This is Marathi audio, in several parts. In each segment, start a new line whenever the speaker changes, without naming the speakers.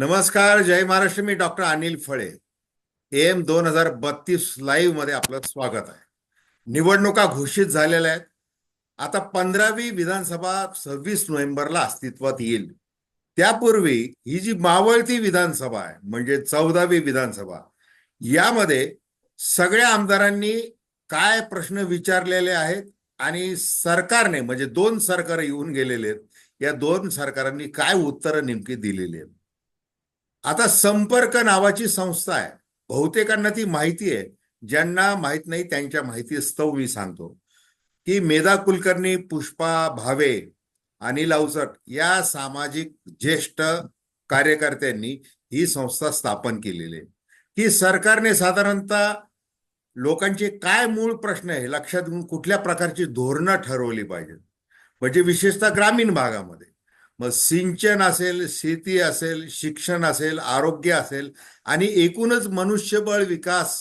नमस्कार, जय महाराष्ट्र. मी डॉक्टर अनिल फळे. AM 2032 लाईव्ह मध्ये आपलं स्वागत आहे. निवडणुका घोषित झालेल्या आहेत. आता 15वी विधानसभा 26 नोव्हेंबरला अस्तित्वात येईल. त्यापूर्वी ही जी मावळती विधानसभा आहे म्हणजे 14वी विधानसभा, यामध्ये सगळ्या आमदारांनी काय प्रश्न विचारलेले आहेत आणि सरकारने म्हणजे दोन सरकार येऊन गेलेले आहेत, या दोन सरकारांनी काय उत्तरं नेमकी दिलेली आहेत. आता संपर्क नावाची संस्था आहे. बहुतेकांना ती माहिती आहे. ज्यांना माहित नाही त्यांच्या माहितीस्तव मी सांगतो की मेधा कुलकर्णी, पुष्पा भावे, अनिल अवचट या सामाजिक ज्येष्ठ कार्यकर्त्यांनी ही संस्था स्थापन केलेली आहे की सरकारने साधारणतः लोकांचे काय मूळ प्रश्न आहे लक्षात घेऊन कुठल्या प्रकारची धोरणं ठरवली पाहिजेत. म्हणजे विशेषतः ग्रामीण भागामध्ये मग सिंचन असेल, शेती असेल, शिक्षण असेल, आरोग्य असेल आणि एकूणच मनुष्यबळ विकास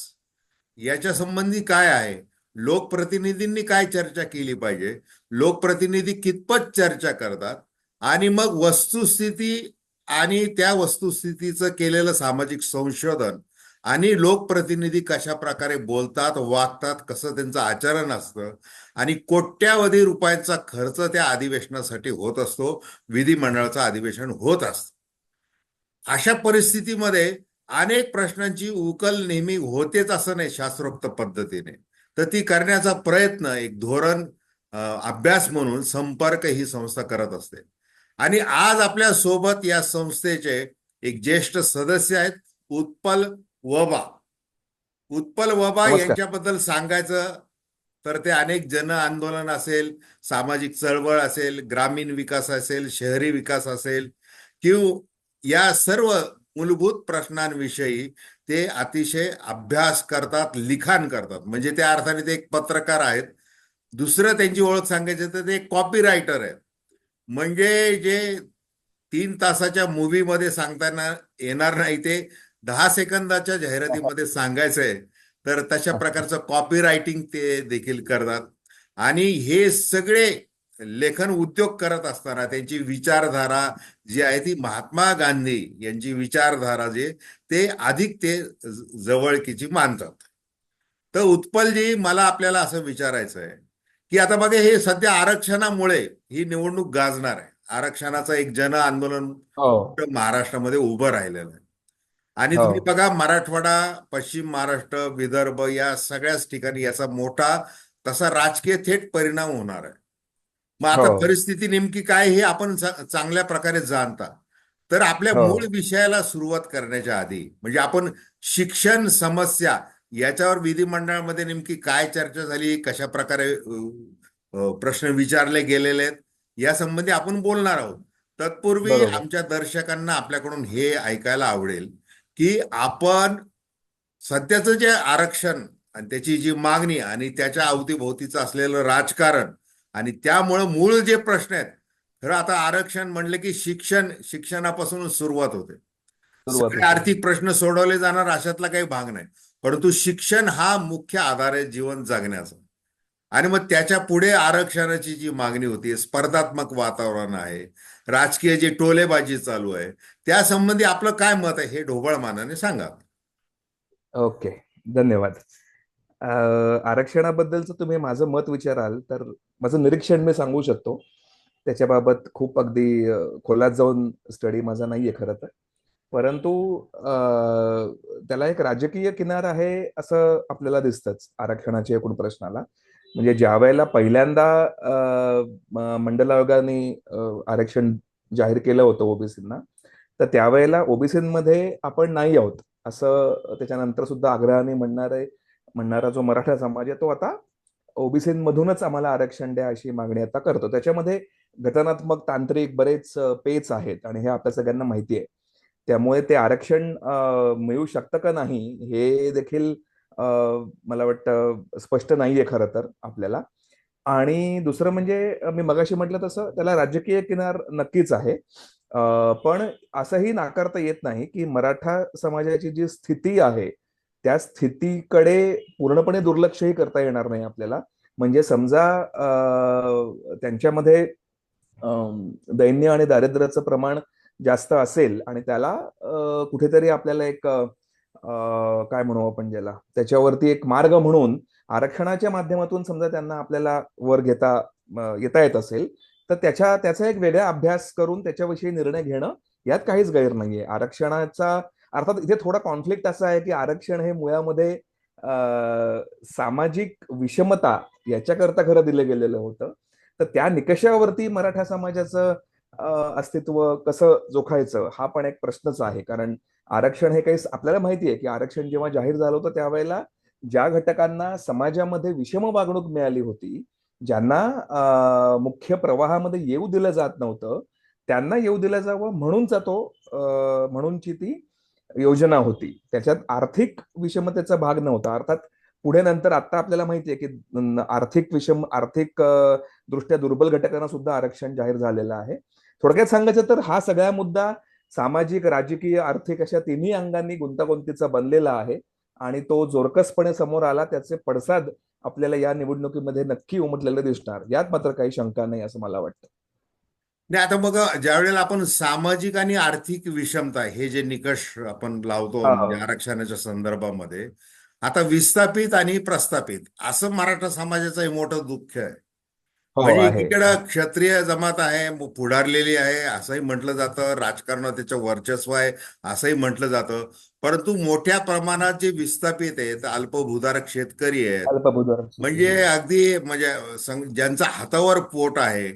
याच्या संबंधी काय आहे, लोकप्रतिनिधींनी काय चर्चा केली पाहिजे, लोकप्रतिनिधी कितपत चर्चा करतात आणि मग वस्तुस्थिती आणि त्या वस्तुस्थितीचं केलेलं सामाजिक संशोधन आणि लोकप्रतिनिधी कशा प्रकारे बोलतात, वागतात, कसं त्यांचं आचरण असतं आणि कोट्यावधी रुपयांचा खर्च त्या अधिवेशनासाठी होत असतो. विधिमंडळाचं अधिवेशन होत असतं. अशा परिस्थितीमध्ये अनेक प्रश्नांची उकल नेहमी होतेच असं नाही शास्त्रोक्त पद्धतीने, तर ती करण्याचा प्रयत्न एक धोरण अभ्यास म्हणून संपर्क ही संस्था करत असते. आणि आज आपल्या सोबत या संस्थेचे एक ज्येष्ठ सदस्य आहेत, उत्पल वबा. उत्पल वबा
नमस्कार.
यांच्याबद्दल सांगायचं तर ते अनेक जन आंदोलन असेल, सामाजिक चळवळ असेल, ग्रामीण विकास असेल, शहरी विकास असेल किंवा या सर्व मूलभूत प्रश्नांविषयी ते अतिशय अभ्यास करतात, लिखाण करतात. म्हणजे त्या अर्थाने ते एक पत्रकार आहेत. दुसरं त्यांची ओळख सांगायची तर ते कॉपी रायटर आहेत. म्हणजे जे 3 तासाच्या मूवीमध्ये सांगताना येणार नाही ते 10 सेकंदाच्या जाहिरातीमध्ये सांगायचं आहे, तर तशा प्रकारचं कॉपी रायटिंग ते देखील करतात. आणि हे सगळे लेखन उद्योग करत असताना त्यांची विचारधारा जी आहे ती महात्मा गांधी यांची विचारधारा जे ते अधिक ते जवळकीची मानतात. तर उत्पलजी, मला आपल्याला असं विचारायचं आहे की आता बघा, हे सध्या आरक्षणामुळे ही निवडणूक गाजणार आहे. आरक्षणाचं एक जन आंदोलन
हो.
महाराष्ट्रामध्ये उभं राहिलेलं आहे. आणि
हो.
तुम्ही बघा, मराठवाडा, पश्चिम महाराष्ट्र, विदर्भ या सगळ्याच ठिकाणी याचा मोठा तसा राजकीय थेट परिणाम होणार आहे. मग
हो.
आता परिस्थिती नेमकी काय हे आपण चांगल्या प्रकारे जाणता. तर आपल्या
हो.
मूळ विषयाला सुरुवात करण्याच्या आधी म्हणजे आपण शिक्षण समस्या याच्यावर विधिमंडळामध्ये नेमकी काय चर्चा झाली, कशा प्रकारे प्रश्न विचारले गेलेले आहेत या संबंधी आपण बोलणार आहोत. तत्पूर्वी
बरोबर.
आमच्या दर्शकांना आपल्याकडून हे ऐकायला आवडेल की आपण सध्याचं जे आरक्षण आणि त्याची जी मागणी आणि त्याच्या अवतीभोवतीचं असलेलं राजकारण आणि त्यामुळं मूळ जे प्रश्न आहेत. खरं आता आरक्षण म्हणले की शिक्षणापासून सुरुवात होते.
सुरुवात
सगळे
होते.
आर्थिक प्रश्न सोडवले जाणार अशातला काही भाग नाही, परंतु शिक्षण हा मुख्य आधार आहे जीवन जगण्याचा. आणि मग त्याच्या पुढे आरक्षणाची जी मागणी होती, स्पर्धात्मक वातावरण आहे, राजकीय जी टोलेबाजी चालू आहे, त्या संबंधी आपलं काय मत आहे हे ढोबळ मानाने सांगा.
ओके. धन्यवाद. आरक्षणाबद्दलचं तुम्ही माझं मत विचाराल तर माझं निरीक्षण मी सांगू शकतो. त्याच्याबाबत खूप अगदी खोलात जाऊन स्टडी माझा नाहीये खरं तर. परंतु त्याला एक राजकीय किनार आहे असं आपल्याला दिसतंच आरक्षणाच्या एकूण प्रश्नाला. म्हणजे ज्या वेळेला पहिल्यांदा मंडल आयोगाने आरक्षण जाहीर केलं होतं ओबीसींना, तर त्यावेळेला ओबीसीमध्ये आपण नाही आहोत असं त्याच्यानंतर सुद्धा आग्रहाने म्हणणारा जो मराठा समाज आहे तो आता ओबीसीमधूनच आम्हाला आरक्षण द्या अशी मागणी आता करतो. त्याच्यामध्ये घटनात्मक, तांत्रिक बरेच पेच आहेत आणि हे आपल्या सगळ्यांना माहिती आहे. त्यामुळे ते आरक्षण मिळू शकतं का नाही हे देखील मला वाटतं स्पष्ट नाहीये खरं तर आपल्याला. आणि दुसरं म्हणजे मी मगाशी म्हटलं तसं त्याला राजकीय किनार नक्कीच आहे. पण असंही नाकारता येत नाही की मराठा समाजाची जी स्थिती आहे त्या स्थितीकडे पूर्णपणे दुर्लक्षही करता येणार नाही आपल्याला. म्हणजे समजा त्यांच्यामध्ये दैन्य आणि दारिद्र्याचं प्रमाण जास्त असेल आणि त्याला कुठेतरी आपल्याला एक काय म्हणू आपण ज्याला त्याच्यावरती एक मार्ग म्हणून आरक्षणाच्या माध्यमातून समजा त्यांना आपल्याला वर येता येत असेल, तर त्याचा एक वेगळा अभ्यास करून त्याच्याविषयी निर्णय घेणं यात काहीच गैर नाहीये. आरक्षणाचा अर्थात इथे थोडा कॉन्फ्लिक्ट असा आहे की आरक्षण हे मुळामध्ये सामाजिक विषमता याच्याकरता खरं दिलं गेलेलं होतं. तर त्या निकषावरती मराठा समाजाचं अस्तित्व कसं जोखायचं हा पण एक प्रश्नच आहे. कारण आरक्षण हे काही आपल्याला माहिती आहे की आरक्षण जेव्हा जाहीर झालं होतं त्यावेळेला ज्या घटकांना समाजामध्ये विषम वागणूक मिळाली होती, ज्यांना मुख्य प्रवाहामध्ये येऊ दिलं जात नव्हतं, त्यांना येऊ दिलं जावं म्हणूनची ती योजना होती. त्याच्यात आर्थिक विषमतेचा भाग नव्हता. अर्थात पुढे नंतर आता आपल्याला माहितीये की आर्थिक दृष्ट्या दुर्बल घटकांना सुद्धा आरक्षण जाहीर झालेलं आहे. थोडक्यात सांगायचं तर हा सगळा मुद्दा सामाजिक, राजकीय, आर्थिक अशा तिन्ही अंगांनी गुंतागुंतीचा बनलेला आहे आणि तो जोरकसपणे समोर आला. त्याचे पडसाद आपल्याला या निवडणुकीमध्ये नक्की उमटलेले दिसणार, यात मात्र काही शंका नाही असं मला वाटतं.
नाही, आता मग ज्या वेळेला आपण सामाजिक आणि आर्थिक विषमता हे जे निकष आपण लावतो
हो
म्हणजे आरक्षणाच्या संदर्भामध्ये, आता विस्थापित आणि प्रस्थापित असं मराठा समाजाचं हे मोठं दुःख आहे.
हो
म्हणजे
आहे.
एकीकडं क्षत्रिय जमात आहे, पुढारलेली आहे असंही म्हटलं जातं, राजकारणात त्याचं वर्चस्व आहे असंही म्हटलं जातं. परंतु मोठ्या प्रमाणात जे विस्थापित आहेत, अल्पभूधारक शेतकरी आहेत,
अल्पभूधारक
म्हणजे
शेतकरी.
अगदी म्हणजे ज्यांचं हातावर पोट आहे,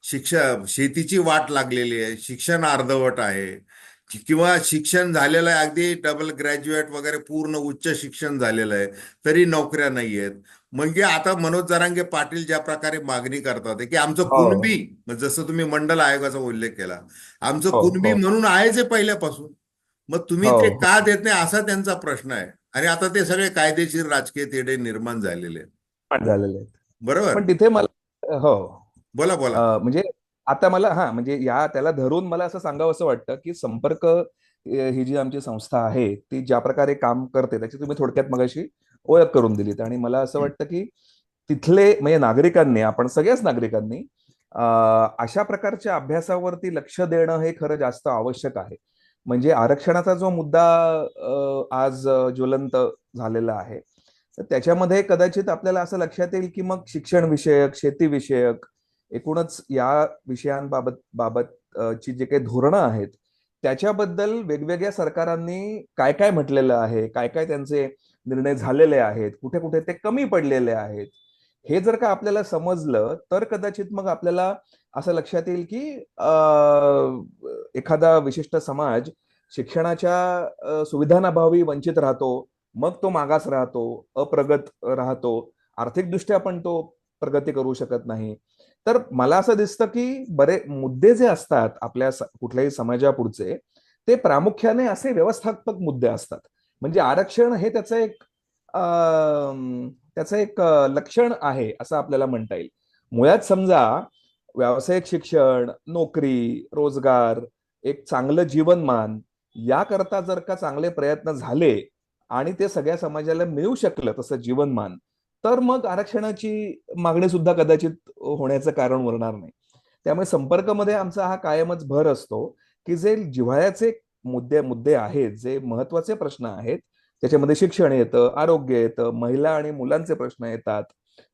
शेतीची वाट लागलेली आहे, शिक्षण अर्धवट आहे, किंवा शिक्षण झालेलं आहे अगदी डबल ग्रॅज्युएट वगैरे पूर्ण उच्च शिक्षण झालेलं आहे, तरी नोकऱ्या नाही आहेत. म्हणजे आता मनोज जरांगे पाटील ज्या प्रकारे मागणी करतात की आमचं
हो
कुणबी, जसं तुम्ही मंडल आयोगाचा उल्लेख केला, आमचं
हो
कुणबी
हो
म्हणून आहेच आहे पहिल्यापासून, मग तुम्ही
हो
ते
हो
का देत नाही असा त्यांचा प्रश्न आहे. आणि आता ते सगळे कायदेशीर राजकीय तिढे निर्माण झालेले आहेत.
पण झालेले आहेत.
बरोबर.
पण तिथे मला हो
बोला बोला.
म्हणजे आता मला म्हणजे त्याला धरून मला असं सांगावं असं वाटतं की संपर्क ही जी आमची संस्था आहे ती ज्या प्रकारे काम करते त्याची तुम्ही थोडक्यात मगाशी ओळख करून दिलीत. आणि मला असं वाटतं की तिथले म्हणजे नागरिकांनी, आपण सगळ्याच नागरिकांनी अशा प्रकारच्या अभ्यासावरती लक्ष देणं हे खरं जास्त आवश्यक आहे. म्हणजे आरक्षणाचा जो मुद्दा आज ज्वलंत झालेला आहे, तर त्याच्यामध्ये कदाचित आपल्याला असं लक्षात येईल की मग शिक्षण विषयक, शेती विषयक, एकूणच या विषयांबाबत ची जे काही धोरणं आहेत त्याच्याबद्दल वेगवेगळ्या सरकारांनी काय काय म्हटलेलं आहे, काय काय त्यांचे निर्णय झालेले आहेत, कुठे कुठे ते कमी पडलेले आहेत, हे जर का आपल्याला समजलं तर कदाचित मग आपल्याला असं लक्षात येईल की एखादा विशिष्ट समाज शिक्षणाच्या सुविधांअभावी वंचित राहतो, मग तो मागास राहतो, अप्रगत राहतो, आर्थिकदृष्ट्या पण तो प्रगती करू शकत नाही. तर मला असं दिसतं की बरे मुद्दे जे असतात आपल्या कुठल्याही समाजापुढचे, ते प्रामुख्याने असे व्यवस्थात्मक मुद्दे असतात. म्हणजे आरक्षण हे त्याचं एक लक्षण आहे असं आपल्याला म्हणता येईल. मुळात समजा व्यावसायिक शिक्षण, नोकरी, रोजगार, एक चांगलं जीवनमान याकरता जर का चांगले प्रयत्न झाले आणि ते सगळ्या समाजाला मिळू शकलं तसं जीवनमान, तर मग आरक्षणाची मागणी सुद्धा कदाचित होण्याचं कारण उरणार नाही. त्यामुळे संपर्कमध्ये आमचा हा कायमच भर असतो की जे जिव्हाळ्याचे मुद्दे मुद्दे आहेत, जे महत्वाचे प्रश्न आहेत, त्याच्यामध्ये शिक्षण येतं, आरोग्य येतं, महिला आणि मुलांचे प्रश्न येतात,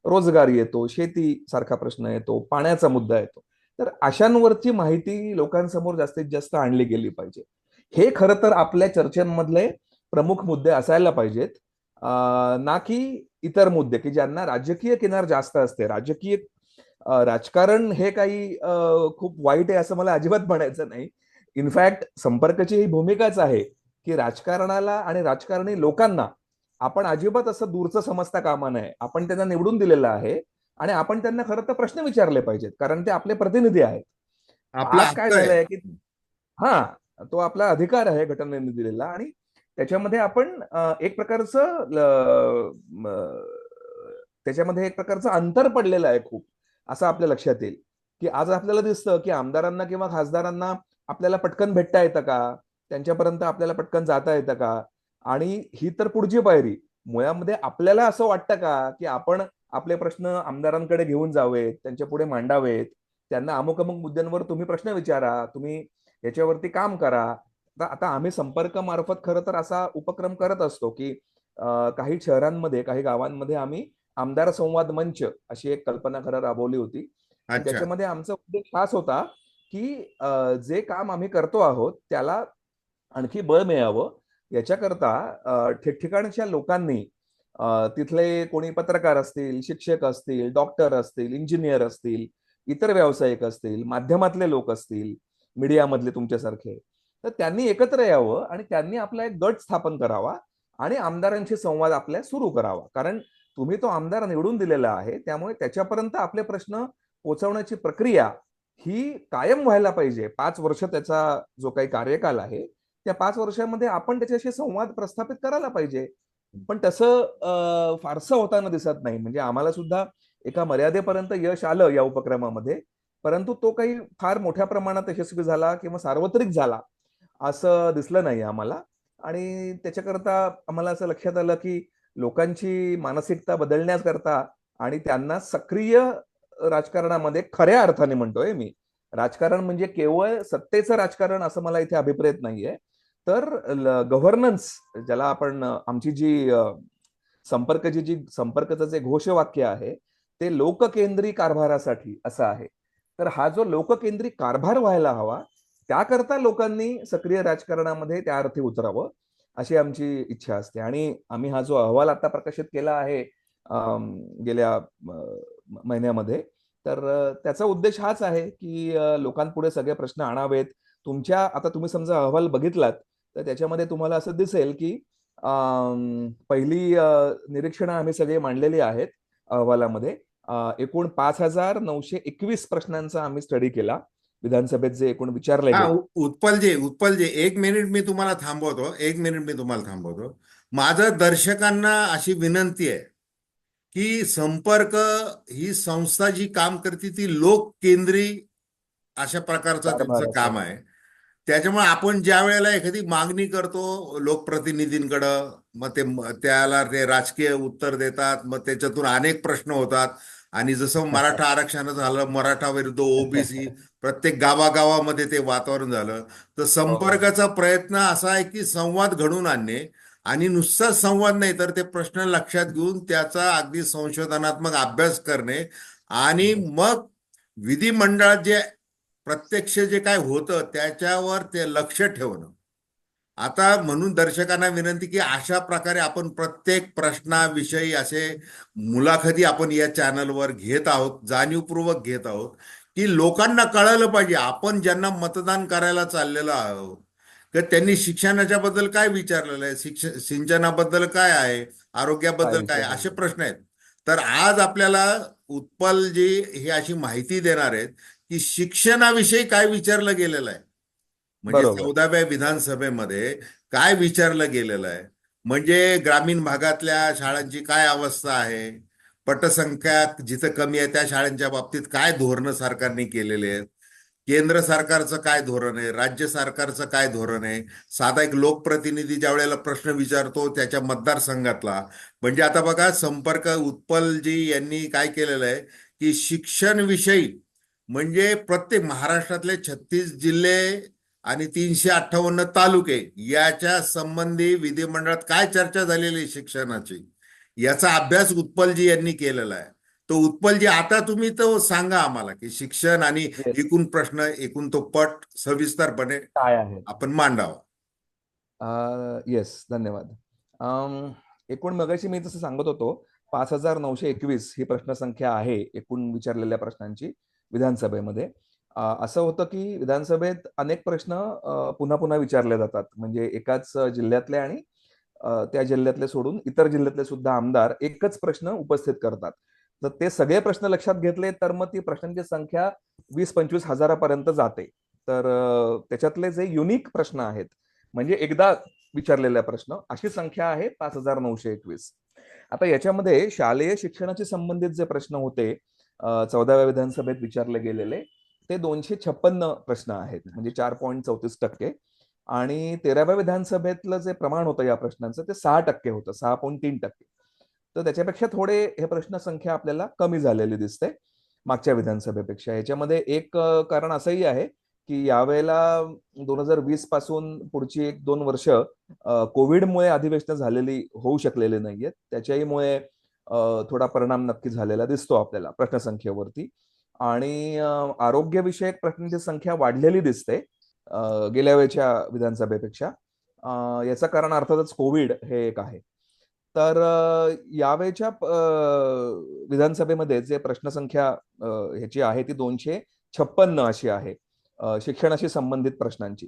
रोजगार येतो, शेती सारखा प्रश्न येतो, पाण्याचा मुद्दा येतो. तर अशांवरची माहिती लोकांसमोर जास्तीत जास्त आणली गेली पाहिजे. हे खरं तर आपल्या चर्चेमधले प्रमुख मुद्दे असायला पाहिजेत, ना की इतर मुद्दे की ज्यांना राजकीय किनार जास्त असते. राजकारण हे काही खूप वाईट आहे असं मला अजिबात म्हणायचं नाही. इनफॅक्ट संपर्काची ही भूमिकाच आहे की राजकारणाला आणि राजकारणी लोकांना आपण अजिबात असं दूरचं समजता कामा नये. आपण त्यांना निवडून दिलेलं आहे आणि आपण त्यांना खरं तर प्रश्न विचारले पाहिजेत, कारण ते आपले प्रतिनिधी आहेत.
आपला
आज काय
हक्क आहे.
झालंय की हा तो आपला अधिकार आहे घटनेने दिलेला, आणि त्याच्यामध्ये आपण त्याच्यामध्ये एक प्रकारचं अंतर पडलेलं आहे खूप, असं आपल्या लक्षात येईल. की आज आपल्याला दिसतं की आमदारांना किंवा खासदारांना आपल्याला पटकन भेटता येतं का, त्यांच्यापर्यंत आपल्याला पटकन जाता येतं का, आणि ही तर पुढची पायरी. मुळामध्ये आपल्याला असं वाटतं का की आपण आपले प्रश्न आमदारांकडे घेऊन जावेत, त्यांच्या पुढे मांडावेत, त्यांना अमुक अमुक मुद्द्यांवर तुम्ही प्रश्न विचारा, तुम्ही याच्यावरती काम करा. आता आम्ही संपर्क मार्फत खरं तर असा उपक्रम करत असतो की काही शहरांमध्ये, काही गावांमध्ये आम्ही आमदार संवाद मंच अशी एक कल्पना खरं राबवली होती. आणि
अच्छा.
त्याच्यामध्ये आमचा उद्देश हाच होता की जे काम आम्ही करतो आहोत त्याला आणखी बळ मिळावं याच्याकरता ठिकठिकाणच्या लोकांनी, तिथले कोणी पत्रकार असतील, शिक्षक असतील, डॉक्टर असतील, इंजिनियर असतील, इतर व्यावसायिक असतील, माध्यमातले लोक असतील, मीडियामधले तुमच्यासारखे, तर त्यांनी एकत्र यावं आणि त्यांनी आपला एक गट स्थापन करावा आणि आमदारांशी संवाद आपल्या सुरू करावा. कारण तुम्ही तो आमदार निवडून दिलेला आहे, त्यामुळे त्याच्यापर्यंत आपले प्रश्न पोहोचवण्याची प्रक्रिया ही कायम व्हायला पाहिजे. 5 वर्ष त्याचा जो काही कार्यकाल आहे, त्या 5 वर्षामध्ये आपण त्याच्याशी संवाद प्रस्थापित करायला पाहिजे. पण तसं फारसं होताना दिसत नाही. म्हणजे आम्हाला सुद्धा एका मर्यादेपर्यंत यश आलं या उपक्रमामध्ये, परंतु तो काही फार मोठ्या प्रमाणात यशस्वी झाला किंवा सार्वत्रिक झाला असं दिसलं नाही आम्हाला. आणि त्याच्याकरता आम्हाला असं लक्षात आलं की लोकांची मानसिकता बदलण्याकरता आणि त्यांना सक्रिय राजकारणामध्ये, खऱ्या अर्थाने म्हणतोय मी, राजकारण म्हणजे केवळ सत्तेचं राजकारण असं मला इथे अभिप्रेत नाहीये, तर गव्हर्नन्स, ज्याला आपण आमची जी संपर्कचं जे घोषवाक्य आहे ते लोककेंद्री कारभारासाठी असं आहे. तर हा जो लोककेंद्री कारभार व्हायला हवा, त्याकरता लोकांनी सक्रिय राजकारणामध्ये त्या अर्थी उतरावं अशी आमची इच्छा असते. आणि आम्ही हा जो अहवाल आता प्रकाशित केला आहे गेल्या महिन्यामध्ये, तर त्याचा उद्देश हाच आहे की लोकांपुढे सगळे प्रश्न आणावेत. आता तुम्ही समजा अहवाल बघितलात तर त्याच्यामध्ये तुम्हाला असं दिसेल की पहिली निरीक्षणं आम्ही सगळे मांडलेली आहेत अहवालामध्ये. एकूण 5,921 प्रश्नांचा आम्ही स्टडी केला, विधानसभेत जे एकूण विचारले
हा,
गेले.
उत्पलजी, एक मिनिट मी तुम्हाला थांबवतो, एक मिनिट मी तुम्हाला थांबवतो. माझं दर्शकांना अशी विनंती आहे की संपर्क ही संस्था जी काम करते ती लोककेंद्री अशा प्रकारचं त्यांचं काम
कारभारासाठी.
आहे. त्याच्यामुळे आपण ज्या वेळेला एखादी मागणी करतो लोकप्रतिनिधींकडं, मग त्याला ते राजकीय उत्तर देतात, मग त्याच्यातून अनेक प्रश्न होतात. आणि जसं मराठा आरक्षण झालं, मराठा विरुद्ध ओबीसी, प्रत्येक गावागावामध्ये ते वातावरण झालं. तर
हो, हो.
संपर्काचा प्रयत्न असा आहे की संवाद घडवून आणणे. आणि नुसताच संवाद नाही तर ते प्रश्न लक्षात घेऊन त्याचा अगदी संशोधनात्मक अभ्यास करणे. आणि मग विधिमंडळात जे प्रत्यक्ष जे काय होतं त्याच्यावर ते लक्ष ठेवणं. आता म्हणून दर्शकांना विनंती की अशा प्रकारे आपण प्रत्येक प्रश्नाविषयी असे मुलाखती आपण या चॅनलवर घेत आहोत, जाणीवपूर्वक घेत आहोत, की लोकांना कळायला पाहिजे आपण ज्यांना मतदान करायला चाललेलो आहोत तर त्यांनी शिक्षणाच्या बद्दल काय विचारलेलं आहे, सिंचनाबद्दल काय आहे,
काय
आरोग्याबद्दल काय आहे, असे
विचारलं?
प्रश्न आहेत. तर आज आपल्याला उत्पलजी हे अशी माहिती देणार आहेत की शिक्षणाविषयी काय विचारलं गेलेलं आहे. म्हणजे
बरोबर.
14व्या विधानसभेमध्ये काय विचारलं गेलेलं आहे. म्हणजे ग्रामीण भागातल्या शाळांची काय अवस्था आहे, पटसंख्या जिथं कमी आहे त्या शाळांच्या बाबतीत काय धोरणं सरकारने केलेले आहेत, केंद्र सरकारचं काय धोरण आहे, राज्य सरकारचं काय धोरण आहे. साधा एक लोकप्रतिनिधी ज्या वेळेला प्रश्न विचारतो त्याच्या मतदारसंघातला, म्हणजे आता बघा संपर्क उत्पलजी यांनी काय केलेलं आहे की शिक्षण विषयी म्हणजे प्रत्येक महाराष्ट्रातले 36 जिल्हे आणि 358 तालुके याच्या संबंधी विधिमंडळात काय चर्चा झालेली आहे शिक्षणाची, याचा अभ्यास उत्पलजी यांनी केलेला आहे. तो उत्पलजी, आता तुम्ही तो सांगा आम्हाला की शिक्षण आणि
येस.
एकूण प्रश्न, एकूण तो पट सविस्तरपणे
काय आहेत?
आपण मांडावा.
येस, धन्यवाद. एकूण मगाशी मी जसं सांगत होतो, 5,921 ही प्रश्नसंख्या आहे एकूण विचारलेल्या प्रश्नांची विधानसभेमध्ये. असं होतं की विधानसभेत अनेक प्रश्न पुन्हा पुन्हा विचारले जातात. म्हणजे एकाच जिल्ह्यातले आणि त्या जिल्ह्यातले सोडून इतर जिल्ह्यातले सुद्धा आमदार एकच प्रश्न उपस्थित करतात. तर ते सगळे प्रश्न लक्षात घेतले तर मग ती प्रश्नांची संख्या 20-25 हजारापर्यंत जाते. तर त्याच्यातले जे युनिक प्रश्न आहेत, म्हणजे एकदा विचारलेला प्रश्न, अशी संख्या आहे 5,921. आता याच्यामध्ये शालेय शिक्षणाशी संबंधित जे प्रश्न होते 14व्या विधानसभेत विचारले गेलेले, ते 256 प्रश्न आहेत, म्हणजे 4.34%. आणि 13व्या विधानसभेतलं जे प्रमाण होतं या प्रश्नांचं ते 6% होतं, 6.3%. तर त्याच्यापेक्षा थोडे हे प्रश्न संख्या आपल्याला कमी झालेली दिसते मागच्या विधानसभेपेक्षा. याच्यामध्ये एक कारण असंही आहे की यावेळेला 2020 पासून पुढची 1-2 वर्ष कोविडमुळे अधिवेशनं झालेली होऊ शकलेली नाहीयेत. त्याच्याहीमुळे थोडा परिणाम नक्की झालेला दिसतो आपल्याला प्रश्नसंख्येवरती. आणि आरोग्यविषयक प्रश्नांची संख्या वाढलेली दिसते गेल्या वेळच्या विधानसभेपेक्षा. याचं कारण अर्थातच कोविड हे एक आहे. तर यावेळच्या विधानसभेमध्ये जे प्रश्नसंख्या ह्याची आहे ती 256 अशी आहे शिक्षणाशी संबंधित प्रश्नांची,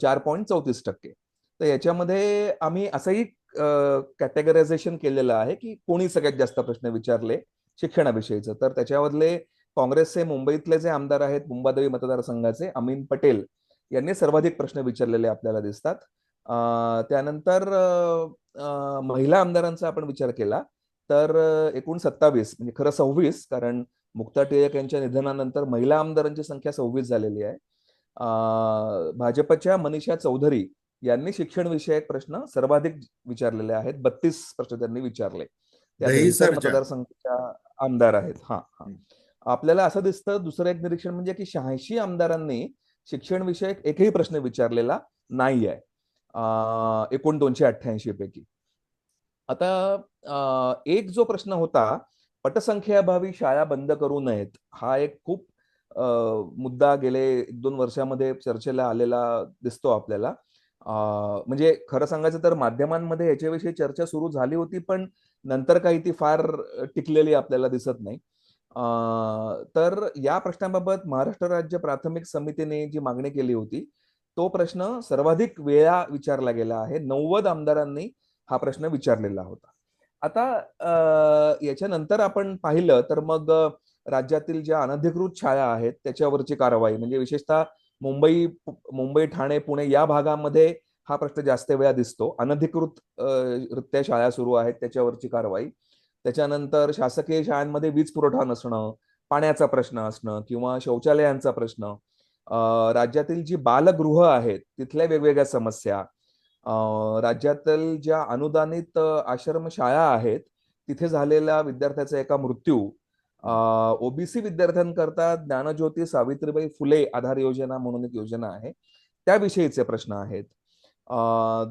4.34%. तर याच्यामध्ये आम्ही असंही कॅटेगरायझेशन केलेलं आहे की कोणी सगळ्यात जास्त प्रश्न विचारले शिक्षणाविषयीचं. तर त्याच्यामधले काँग्रेसचे मुंबईतले जे आमदार आहेत, मुंबादेवी मतदारसंघाचे अमीन पटेल यांनी सर्वाधिक प्रश्न विचारलेले आपल्याला दिसतात. त्यानंतर महिला आमदारांचा आपण विचार केला तर एकूण 27, म्हणजे खरं 26, कारण मुक्ता टिळक यांच्या निधनानंतर महिला आमदारांची संख्या 26 झालेली आहे. भाजपच्या मनीषा चौधरी यांनी शिक्षण विषयक प्रश्न सर्वाधिक विचारलेले आहेत, 32 प्रश्न त्यांनी विचारले. त्या दहिसर
दहिसरच्या
मतदारसंघाच्या आमदार आहेत. हा हा आपल्याला असं दिसतं. दुसरं एक निरीक्षण म्हणजे की 86 आमदारांनी शिक्षण विषयक एकही प्रश्न विचारलेला नाही आहे एकूण 288 पैकी. आता एक जो प्रश्न होता, पटसंख्येअभावी शाळा बंद करू नयेत, हा एक खूप मुद्दा गेले 1-2 वर्षामध्ये चर्चेला आलेला दिसतो आपल्याला. म्हणजे खरं सांगायचं तर माध्यमांमध्ये याच्याविषयी चर्चा सुरू झाली होती, पण नंतर काही ती फार टिकलेली आपल्याला दिसत नाही. तर या प्रश्नाबाबत महाराष्ट्र राज्य प्राथमिक समितीने जी मागणी केली होती, तो प्रश्न सर्वाधिक वेळा विचारला गेला आहे. 90 आमदारांनी हा प्रश्न विचारलेला होता. आता याच्यानंतर आपण पाहिलं तर मग राज्यातील ज्या अनधिकृत शाळा आहेत त्याच्यावरची कारवाई, म्हणजे विशेषतः मुंबई, ठाणे, पुणे या भागामध्ये हा प्रश्न जास्त वेळा दिसतो. अनधिकृत रित्या शाळा सुरू आहेत त्याच्यावरची कारवाई. त्याच्यानंतर शासकीय शाळांमध्ये वीज पुरवठा नसणं, पाण्याचा प्रश्न असणं किंवा शौचालयांचा प्रश्न, राज्यातील जी बालगृह आहेत तिथल्या वेगवेगळ्या समस्या, राज्यातील ज्या अनुदानित आश्रमशाळा आहेत तिथे झालेला विद्यार्थ्याचा एका मृत्यू, ओबीसी विद्यार्थ्यांकरता ज्ञानज्योती सावित्रीबाई फुले आधार योजना म्हणून एक योजना आहे, त्याविषयीचे प्रश्न आहेत.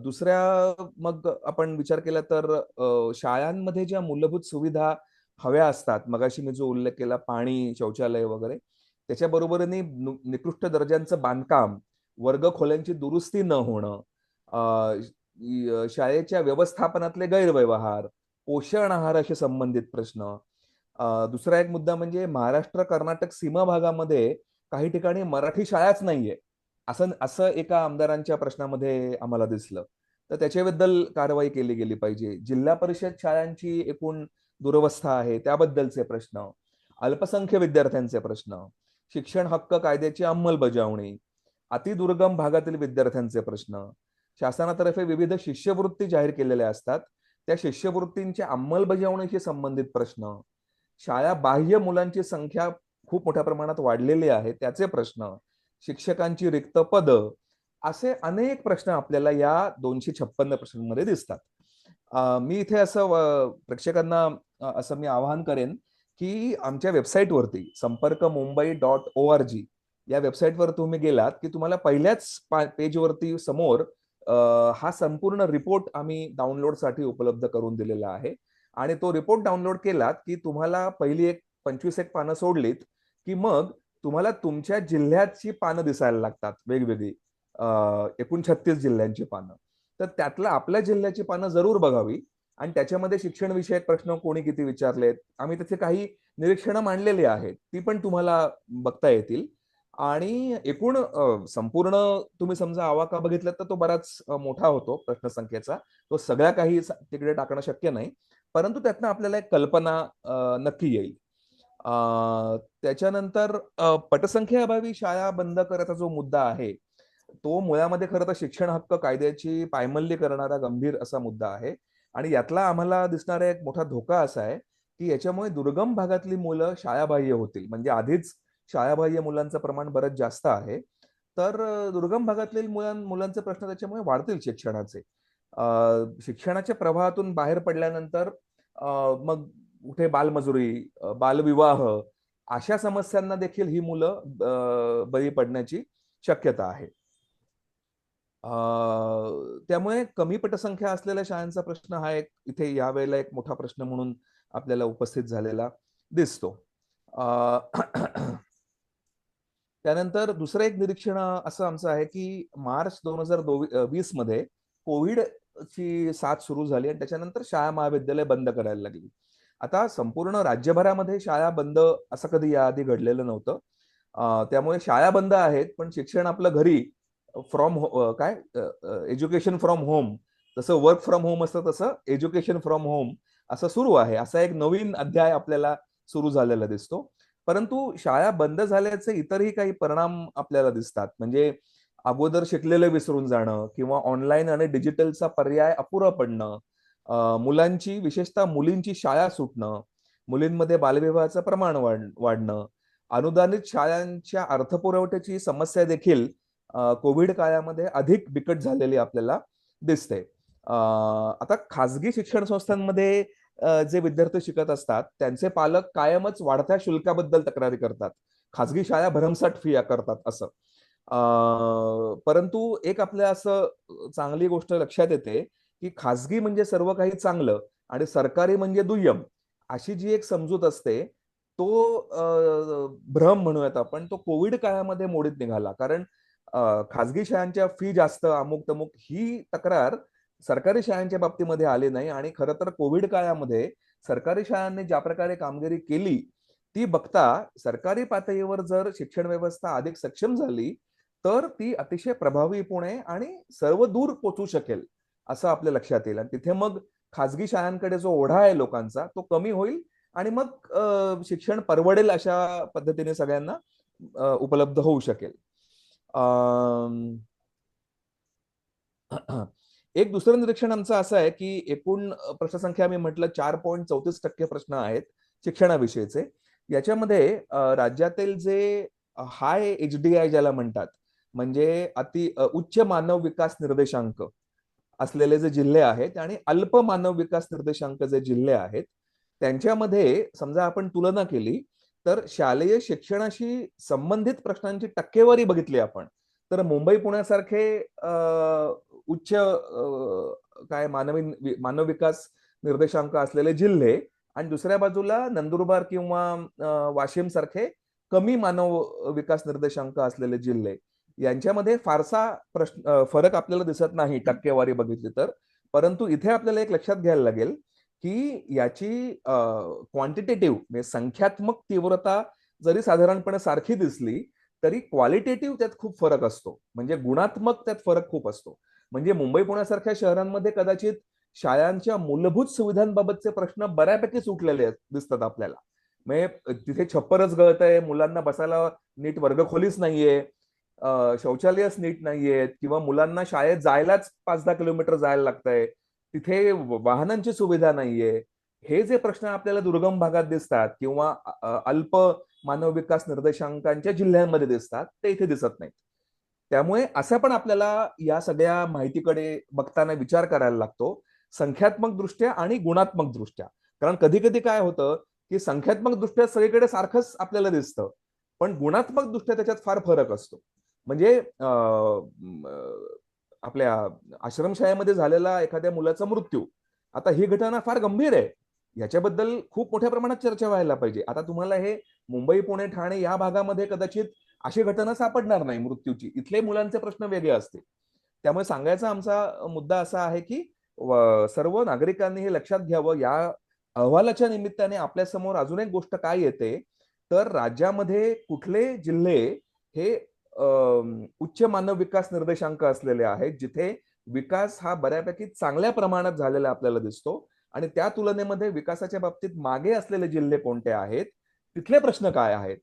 दुसऱ्या मग आपण विचार केला तर शाळांमध्ये ज्या मूलभूत सुविधा हव्या असतात, मगाशी मी जो उल्लेख केला पाणी, शौचालय वगैरे, त्याच्या बरोबरीने निकृष्ट दर्जाचं बांधकाम, वर्गखोल्यांची दुरुस्ती न होणं, शाळेच्या व्यवस्थापनातले गैरव्यवहार, पोषण आहाराशी संबंधित प्रश्न. दुसरा एक मुद्दा म्हणजे महाराष्ट्र कर्नाटक सीमा भागामध्ये काही ठिकाणी मराठी शाळाच नाहीये, असं असं एका आमदारांच्या प्रश्नामध्ये आम्हाला दिसलं. तर त्याच्याबद्दल कारवाई केली गेली पाहिजे. जिल्हा परिषद शाळांची एकूण दुरवस्था आहे त्याबद्दलचे प्रश्न, अल्पसंख्य विद्यार्थ्यांचे प्रश्न, शिक्षण हक्क कायद्याची अंमलबजावणी, अतिदुर्गम भागातील विद्यार्थ्यांचे प्रश्न, शासनातर्फे विविध शिष्यवृत्ती जाहीर केलेल्या असतात त्या शिष्यवृत्तींच्या अंमलबजावणीशी संबंधित प्रश्न, शाळा बाह्य मुलांची संख्या खूप मोठ्या प्रमाणात वाढलेली आहे त्याचे प्रश्न, शिक्षकांची रिक्त पद, असे अनेक प्रश्न आपल्याला या 256 प्रश्नांमध्ये दिसतात. मी इथे असं प्रेक्षकांना असं मी आवाहन करेन की आमच्या वेबसाईटवरती संपर्कमुंबई.org या वेबसाईटवर तुम्ही गेलात की तुम्हाला पहिल्याच पेजवरती समोर हा संपूर्ण रिपोर्ट आम्ही डाउनलोडसाठी उपलब्ध करून दिलेला आहे. आणि तो रिपोर्ट डाउनलोड केलात की तुम्हाला पहिली 25 पानं सोडलीत की मग तुम्हाला तुमच्या जिल्ह्याची पानं दिसायला लागतात वेगवेगळी, एकूण 36 जिल्ह्यांची पानं. तर त्यातलं आपल्या जिल्ह्याची पानं जरूर बघावी आणि त्याच्यामध्ये शिक्षण विषयक प्रश्न कोणी किती विचारलेत, आम्ही त्याचे काही निरीक्षणं मांडलेली आहेत, ती पण तुम्हाला बघता येतील. आणि एकूण संपूर्ण तुम्ही समजा आवाका बघितलं तर तो बराच मोठा होतो प्रश्नसंख्येचा, तो सगळ्या काही तिकडे टाकणं शक्य नाही, परंतु त्यातनं आपल्याला एक कल्पना नक्की येईल. त्याच्यानंतर पटसंख्येअभावी शाळा बंद करायचा जो मुद्दा आहे तो मुळामध्ये खरं तर शिक्षण हक्क कायद्याची पायमल्ली करणारा गंभीर असा मुद्दा आहे. आणि यातला आम्हाला दिसणारा एक मोठा धोका असा आहे की याच्यामुळे दुर्गम भागातली मुलं शाळाबाह्य होतील. म्हणजे आधीच शाळाबाह्य मुलांचं प्रमाण बरंच जास्त आहे, तर दुर्गम भागातील मुलांचे प्रश्न त्याच्यामुळे वाढतील शिक्षणाचे. शिक्षणाच्या प्रवाहातून बाहेर पडल्यानंतर मग कुठे बालमजुरी, बालविवाह अशा समस्यांना देखील ही मुलं बळी पडण्याची शक्यता आहे. त्यामुळे कमी पटसंख्या असलेल्या शाळांचा प्रश्न हा एक इथे यावेळेला एक मोठा प्रश्न म्हणून आपल्याला उपस्थित झालेला दिसतो. अ, त्यानंतर दुसरं एक निरीक्षण असं आमचं आहे की मार्च 2020 मध्ये कोविडची साथ सुरू झाली आणि त्याच्यानंतर शाळा महाविद्यालय बंद करायला लागली. आता संपूर्ण राज्यभरामध्ये शाळा बंद असं कधी याआधी घडलेलं नव्हतं. त्यामुळे शाळा बंद आहेत पण शिक्षण आपलं घरी फ्रॉम काय एज्युकेशन फ्रॉम होम, जसं वर्क फ्रॉम होम असतं तसं एज्युकेशन फ्रॉम होम असं सुरू आहे. असा एक नवीन अध्याय आपल्याला सुरू झालेला दिसतो. परंतु शाळा बंद झाल्याचे इतरही काही परिणाम आपल्याला दिसतात. म्हणजे अगोदर शिकलेलं विसरून जाणं किंवा ऑनलाईन आणि डिजिटलचा पर्याय अपुरा पडणं, मुलांची विशेषतः मुलींची शाळा सुटणं, मुलींमध्ये बालविवाहाचं प्रमाण वाढणं, अनुदानित शाळांच्या अर्थपुरवठ्याची समस्या देखील कोविड काळामध्ये अधिक बिकट झालेली आपल्याला दिसते. आता खाजगी शिक्षण संस्थांमध्ये जे विद्यार्थी शिकत असतात त्यांचे पालक कायमच वाढत्या शुल्काबद्दल तक्रारी करतात. खाजगी शाळा भरमसाठ फी आकारतात असं. परंतु एक आपल्या असं चांगली गोष्ट लक्षात येते की खाजगी म्हणजे सर्व काही चांगलं आणि सरकारी म्हणजे दुय्यम, अशी जी एक समजूत असते तो भ्रम म्हणूयात आपण, तो कोविड काळामध्ये मोडीत निघाला. कारण खाजगी शाळांच्या फी जास्त, अमुक तमुक, ही तक्रार सरकारी शाळांच्या बाबतीमध्ये आली नाही. आणि खरं तर कोविड काळामध्ये सरकारी शाळांनी ज्या प्रकारे कामगिरी केली ती बघता सरकारी पातळीवर जर शिक्षण व्यवस्था अधिक सक्षम झाली तर ती अतिशय प्रभावीपणे आणि सर्व दूर पोचू शकेल असं आपल्या लक्षात येईल. आणि तिथे मग खाजगी शाळांकडे जो ओढा आहे लोकांचा तो कमी होईल आणि मग शिक्षण परवडेल अशा पद्धतीने सगळ्यांना उपलब्ध होऊ शकेल. एक दुसरं निरीक्षण आमचं असं आहे की एकूण प्रश्नसंख्या मी म्हटलं 4.34% प्रश्न आहेत शिक्षणाविषयीचे. याच्यामध्ये राज्यातील जे हाय HDI ज्याला म्हणतात, म्हणजे उच्च मानव विकास निर्देशांक असलेले जे जिल्हे आहेत आणि अल्प मानव विकास निर्देशांक जे जिल्हे आहेत त्यांच्यामध्ये समजा आपण तुलना केली तर शालेय शिक्षणाशी संबंधित प्रश्नांची टक्केवारी बघितली आपण तर मुंबई पुण्यासारखे उच्च काय मानव विकास निर्देशांक असलेले जिल्हे आणि दुसऱ्या बाजूला नंदुरबार किंवा वाशिम सारखे कमी मानव विकास निर्देशांक असलेले जिल्हे यांच्यामध्ये फारसा फरक आपल्याला दिसत नाही टक्केवारी बघितली तर. परंतु इथे आपल्याला एक लक्षात घ्यायला लागेल की याची क्वांटिटेटिव्ह म्हणजे संख्यात्मक तीव्रता जरी साधारणपणे सारखी दिसली तरी क्वालिटेटिव्ह त्यात खूप फरक असतो. म्हणजे गुणात्मक त्यात फरक खूप असतो. म्हणजे मुंबई पुण्यासारख्या शहरांमध्ये कदाचित शाळांच्या मूलभूत सुविधांबाबतचे प्रश्न बऱ्यापैकी सुटलेले दिसतात आपल्याला. म्हणजे तिथे छप्परच गळत आहे, मुलांना बसायला नीट वर्गखोलीच नाहीये, शौचालयच नीट नाहीयेत किंवा मुलांना शाळेत जायलाच 5-10 किलोमीटर जायला लागतंय, तिथे वाहनांची सुविधा नाहीये. हे जे प्रश्न आपल्याला दुर्गम भागात दिसतात किंवा अल्प मानव विकास निर्देशांकांच्या जिल्ह्यांमध्ये दिसतात ते इथे दिसत नाहीत. त्यामुळे असं पण आपल्याला या सगळ्या माहितीकडे बघताना विचार करायला लागतो संख्यात्मक दृष्ट्या आणि गुणात्मक दृष्ट्या. कारण कधी कधी काय होतं की संख्यात्मक दृष्ट्या सगळीकडे सारखंच आपल्याला दिसतं पण गुणात्मक दृष्ट्या त्याच्यात फार फरक असतो. म्हणजे आपल्या आश्रमशाळेमध्ये झालेला एखाद्या मुलाचा मृत्यू, आता ही घटना फार गंभीर आहे, याच्याबद्दल खूप मोठ्या प्रमाणात चर्चा व्हायला पाहिजे. आता तुम्हाला हे मुंबई पुणे ठाणे या भागामध्ये कदाचित अशी घटना सापडणार नाही मृत्यूची, इथले मुलांचे प्रश्न वेगळे असतील. त्यामुळे सांगायचा आमचा मुद्दा असा आहे की सर्व नागरिकांनी हे लक्षात घ्यावं. या अहवालाच्या निमित्ताने आपल्या समोर अजून एक गोष्ट काय येते तर राज्यामध्ये कुठले जिल्हे हे उच्च मानव विकास निर्देशांक असलेले आहेत जिथे विकास हा बऱ्यापैकी चांगल्या प्रमाणात झालेला आपल्याला दिसतो आणि त्या तुलनेमध्ये विकासाच्या बाबतीत मागे असलेले जिल्हे कोणते आहेत, तिथले प्रश्न काय आहेत.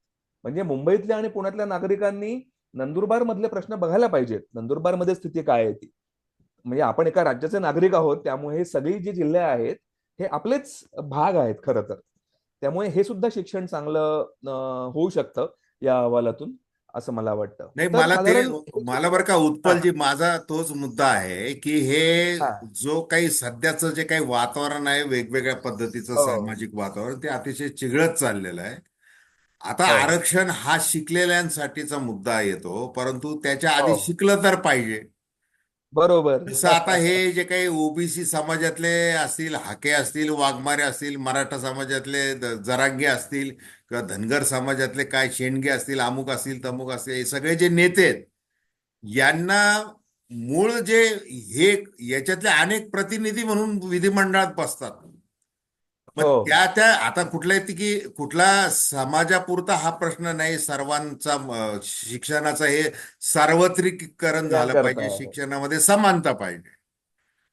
म्हणजे मुंबईतल्या आणि पुण्यातल्या नागरिकांनी नंदुरबार मधले प्रश्न बघायला पाहिजेत, नंदुरबार मध्ये स्थिती काय आहे ती. म्हणजे आपण एका राज्याचे नागरिक आहोत त्यामुळे हे सगळी जी जिल्हे आहेत हे आपलेच भाग आहेत खरं तर. त्यामुळे हे सुद्धा शिक्षण चांगलं होऊ शकतं या अहवालातून असं मला वाटतं.
नाही,
तर साधारण
मला बरं का
हा
उत्पलजी, माझा तोच मुद्दा आहे की हे
हा
जो काही सध्याचं जे काही वातावरण आहे, वेगवेगळ्या पद्धतीचं
हो
सामाजिक वातावरण, ते अतिशय चिघळत चाललेलं आहे. आता
हो
आरक्षण हा शिकलेल्यांसाठीचा मुद्दा येतो, परंतु त्याच्या
हो
आधी शिकलं तर पाहिजे.
बरोबर.
जसं आता हे जे काही ओबीसी समाजातले असतील, हाके असतील, वाघमारे असतील, मराठा समाजातले जरांगे असतील, किंवा धनगर समाजातले काय शेंडगे असतील, अमुक असतील, तमुक असतील, हे सगळे जे नेते आहेत, यांना मूळ जे हे याच्यातले अनेक प्रतिनिधी म्हणून विधिमंडळात बसतात. मग
हो.
त्या आता कुठल्या की कुठला समाजापुरता हा प्रश्न नाही, सर्वांचा शिक्षणाचं हे सार्वत्रिकीकरण झालं
सगळ्यांकरता
पाहिजे,
आहे.
शिक्षणामध्ये समानता पाहिजे.